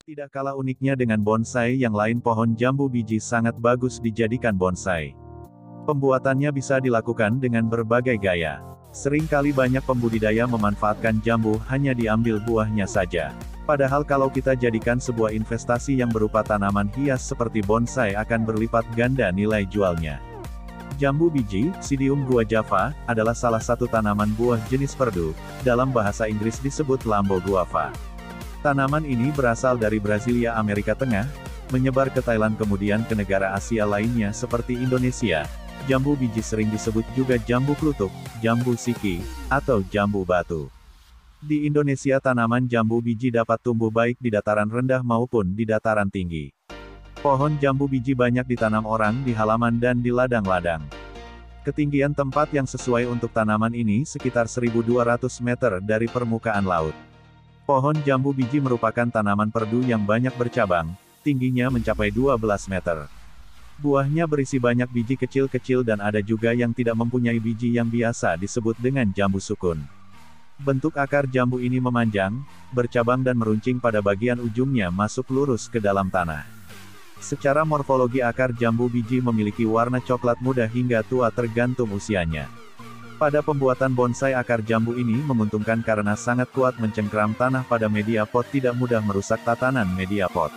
Tidak kalah uniknya dengan bonsai yang lain, pohon jambu biji sangat bagus dijadikan bonsai. Pembuatannya bisa dilakukan dengan berbagai gaya. Seringkali banyak pembudidaya memanfaatkan jambu hanya diambil buahnya saja. Padahal kalau kita jadikan sebuah investasi yang berupa tanaman hias seperti bonsai akan berlipat ganda nilai jualnya. Jambu biji, Psidium guajava, adalah salah satu tanaman buah jenis perdu, dalam bahasa Inggris disebut lambo guava. Tanaman ini berasal dari Brasilia, Amerika Tengah, menyebar ke Thailand kemudian ke negara Asia lainnya seperti Indonesia. Jambu biji sering disebut juga jambu klutuk, jambu siki, atau jambu batu. Di Indonesia tanaman jambu biji dapat tumbuh baik di dataran rendah maupun di dataran tinggi. Pohon jambu biji banyak ditanam orang di halaman dan di ladang-ladang. Ketinggian tempat yang sesuai untuk tanaman ini sekitar 1.200 meter dari permukaan laut. Pohon jambu biji merupakan tanaman perdu yang banyak bercabang, tingginya mencapai 12 meter. Buahnya berisi banyak biji kecil-kecil dan ada juga yang tidak mempunyai biji yang biasa disebut dengan jambu sukun. Bentuk akar jambu ini memanjang, bercabang dan meruncing pada bagian ujungnya masuk lurus ke dalam tanah. Secara morfologi akar jambu biji memiliki warna coklat muda hingga tua tergantung usianya. Pada pembuatan bonsai akar jambu ini menguntungkan karena sangat kuat mencengkram tanah pada media pot, tidak mudah merusak tatanan media pot.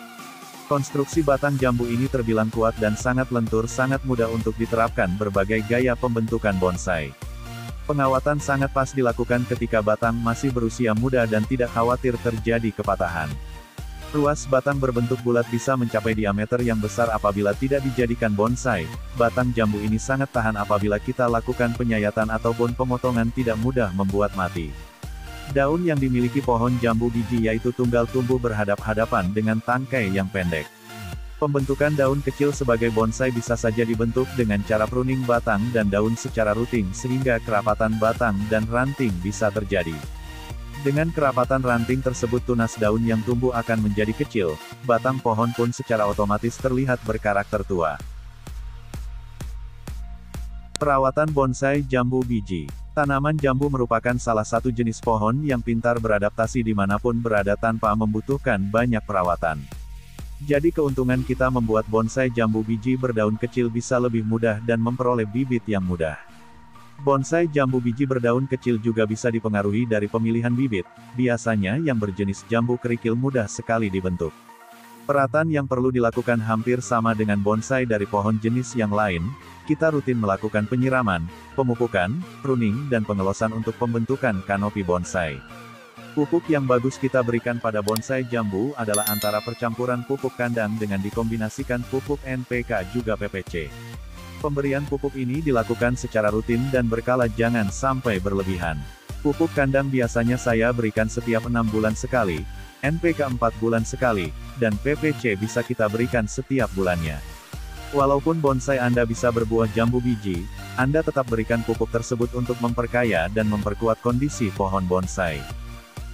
Konstruksi batang jambu ini terbilang kuat dan sangat lentur, sangat mudah untuk diterapkan berbagai gaya pembentukan bonsai. Pengawatan sangat pas dilakukan ketika batang masih berusia muda dan tidak khawatir terjadi kepatahan. Ruas batang berbentuk bulat bisa mencapai diameter yang besar apabila tidak dijadikan bonsai. Batang jambu ini sangat tahan apabila kita lakukan penyayatan ataupun pemotongan, tidak mudah membuat mati. Daun yang dimiliki pohon jambu biji yaitu tunggal tumbuh berhadap-hadapan dengan tangkai yang pendek. Pembentukan daun kecil sebagai bonsai bisa saja dibentuk dengan cara pruning batang dan daun secara rutin sehingga kerapatan batang dan ranting bisa terjadi. Dengan kerapatan ranting tersebut tunas daun yang tumbuh akan menjadi kecil, batang pohon pun secara otomatis terlihat berkarakter tua. Perawatan bonsai jambu biji. Tanaman jambu merupakan salah satu jenis pohon yang pintar beradaptasi dimanapun berada tanpa membutuhkan banyak perawatan. Jadi keuntungan kita membuat bonsai jambu biji berdaun kecil bisa lebih mudah dan memperoleh bibit yang mudah. Bonsai jambu biji berdaun kecil juga bisa dipengaruhi dari pemilihan bibit, biasanya yang berjenis jambu kerikil mudah sekali dibentuk. Perawatan yang perlu dilakukan hampir sama dengan bonsai dari pohon jenis yang lain, kita rutin melakukan penyiraman, pemupukan, pruning dan pengelosan untuk pembentukan kanopi bonsai. Pupuk yang bagus kita berikan pada bonsai jambu adalah antara percampuran pupuk kandang dengan dikombinasikan pupuk NPK juga PPC. Pemberian pupuk ini dilakukan secara rutin dan berkala, jangan sampai berlebihan. Pupuk kandang biasanya saya berikan setiap 6 bulan sekali, NPK 4 bulan sekali, dan PPC bisa kita berikan setiap bulannya. Walaupun bonsai Anda bisa berbuah jambu biji, Anda tetap berikan pupuk tersebut untuk memperkaya dan memperkuat kondisi pohon bonsai.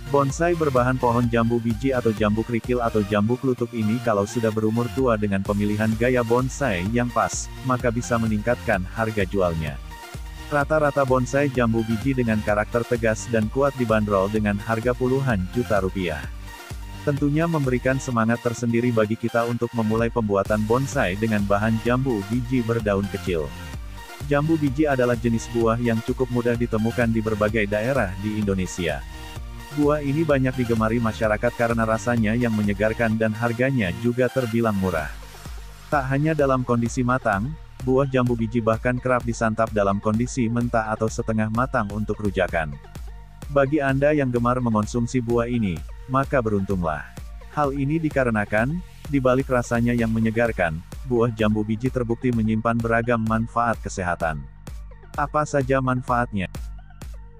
Bonsai berbahan pohon jambu biji atau jambu kerikil atau jambu klutuk ini kalau sudah berumur tua dengan pemilihan gaya bonsai yang pas, maka bisa meningkatkan harga jualnya. Rata-rata bonsai jambu biji dengan karakter tegas dan kuat dibanderol dengan harga puluhan juta rupiah. Tentunya memberikan semangat tersendiri bagi kita untuk memulai pembuatan bonsai dengan bahan jambu biji berdaun kecil. Jambu biji adalah jenis buah yang cukup mudah ditemukan di berbagai daerah di Indonesia. Buah ini banyak digemari masyarakat karena rasanya yang menyegarkan dan harganya juga terbilang murah. Tak hanya dalam kondisi matang, buah jambu biji bahkan kerap disantap dalam kondisi mentah atau setengah matang untuk rujakan. Bagi Anda yang gemar mengonsumsi buah ini, maka beruntunglah. Hal ini dikarenakan, di balik rasanya yang menyegarkan, buah jambu biji terbukti menyimpan beragam manfaat kesehatan. Apa saja manfaatnya?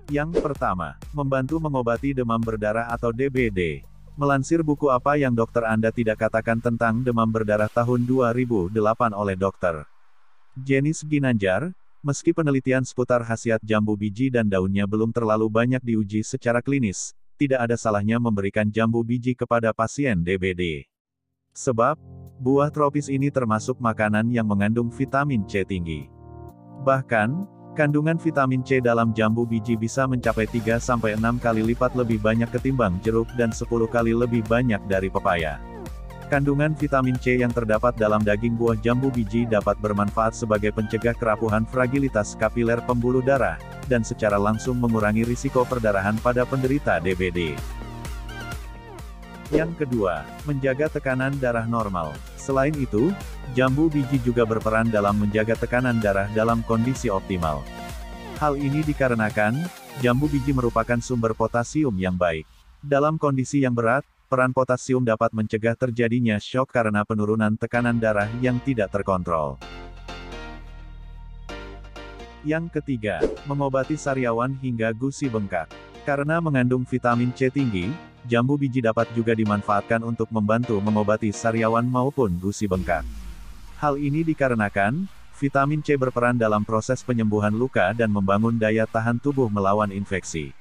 Yang pertama, membantu mengobati demam berdarah atau DBD. Melansir buku Apa yang Dokter Anda Tidak Katakan tentang Demam Berdarah tahun 2008 oleh Dr. Jenis Ginanjar, meski penelitian seputar khasiat jambu biji dan daunnya belum terlalu banyak diuji secara klinis, tidak ada salahnya memberikan jambu biji kepada pasien DBD. Sebab, buah tropis ini termasuk makanan yang mengandung vitamin C tinggi. Bahkan, kandungan vitamin C dalam jambu biji bisa mencapai 3-6 kali lipat lebih banyak ketimbang jeruk dan 10 kali lebih banyak dari pepaya. Kandungan vitamin C yang terdapat dalam daging buah jambu biji dapat bermanfaat sebagai pencegah kerapuhan fragilitas kapiler pembuluh darah, dan secara langsung mengurangi risiko perdarahan pada penderita DBD. Yang kedua, menjaga tekanan darah normal. Selain itu, jambu biji juga berperan dalam menjaga tekanan darah dalam kondisi optimal. Hal ini dikarenakan, jambu biji merupakan sumber potasium yang baik. Dalam kondisi yang berat, peran potasium dapat mencegah terjadinya syok karena penurunan tekanan darah yang tidak terkontrol. Yang ketiga, mengobati sariawan hingga gusi bengkak. Karena mengandung vitamin C tinggi, jambu biji dapat juga dimanfaatkan untuk membantu mengobati sariawan maupun gusi bengkak. Hal ini dikarenakan, vitamin C berperan dalam proses penyembuhan luka dan membangun daya tahan tubuh melawan infeksi.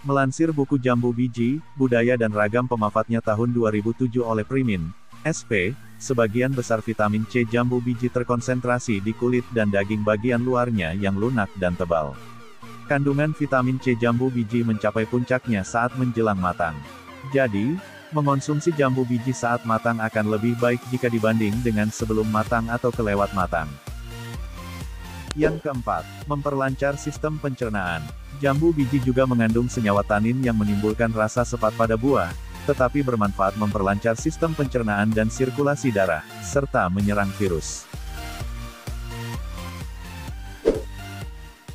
Melansir buku Jambu Biji, Budaya dan Ragam Pemafatnya tahun 2007 oleh Primin, SP, sebagian besar vitamin C jambu biji terkonsentrasi di kulit dan daging bagian luarnya yang lunak dan tebal. Kandungan vitamin C jambu biji mencapai puncaknya saat menjelang matang. Jadi, mengonsumsi jambu biji saat matang akan lebih baik jika dibanding dengan sebelum matang atau kelewat matang. Yang keempat, memperlancar sistem pencernaan. Jambu biji juga mengandung senyawa tanin yang menimbulkan rasa sepat pada buah, tetapi bermanfaat memperlancar sistem pencernaan dan sirkulasi darah, serta menyerang virus.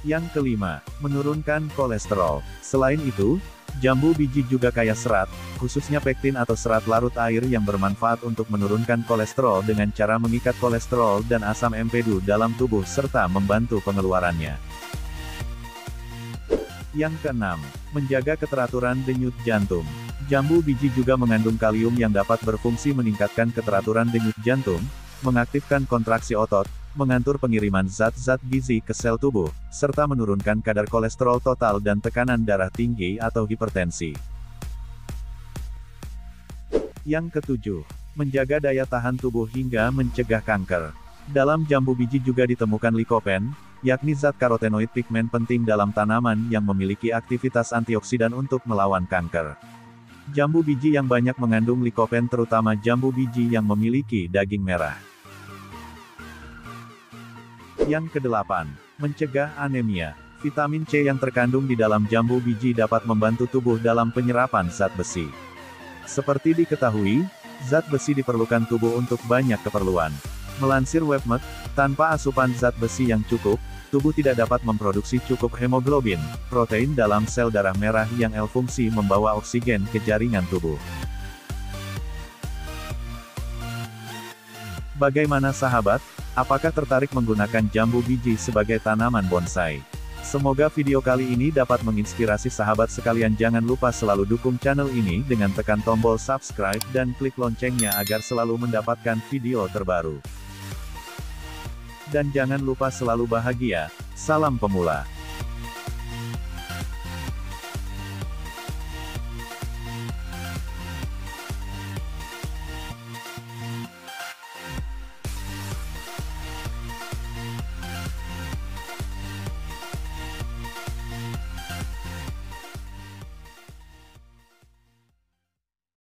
Yang kelima, menurunkan kolesterol. Selain itu, jambu biji juga kaya serat, khususnya pektin atau serat larut air yang bermanfaat untuk menurunkan kolesterol dengan cara mengikat kolesterol dan asam empedu dalam tubuh serta membantu pengeluarannya. Yang keenam, menjaga keteraturan denyut jantung. Jambu biji juga mengandung kalium yang dapat berfungsi meningkatkan keteraturan denyut jantung, mengaktifkan kontraksi otot, mengatur pengiriman zat-zat gizi ke sel tubuh, serta menurunkan kadar kolesterol total dan tekanan darah tinggi atau hipertensi. Yang ketujuh, menjaga daya tahan tubuh hingga mencegah kanker. Dalam jambu biji juga ditemukan likopen, yakni zat karotenoid pigmen penting dalam tanaman yang memiliki aktivitas antioksidan untuk melawan kanker. Jambu biji yang banyak mengandung likopen terutama jambu biji yang memiliki daging merah. Yang kedelapan, mencegah anemia. Vitamin C yang terkandung di dalam jambu biji dapat membantu tubuh dalam penyerapan zat besi. Seperti diketahui, zat besi diperlukan tubuh untuk banyak keperluan. Melansir WebMed, tanpa asupan zat besi yang cukup, tubuh tidak dapat memproduksi cukup hemoglobin, protein dalam sel darah merah yang fungsi membawa oksigen ke jaringan tubuh. Bagaimana sahabat? Apakah tertarik menggunakan jambu biji sebagai tanaman bonsai? Semoga video kali ini dapat menginspirasi sahabat sekalian. Jangan lupa selalu dukung channel ini dengan tekan tombol subscribe dan klik loncengnya agar selalu mendapatkan video terbaru. Dan jangan lupa selalu bahagia. Salam pemula.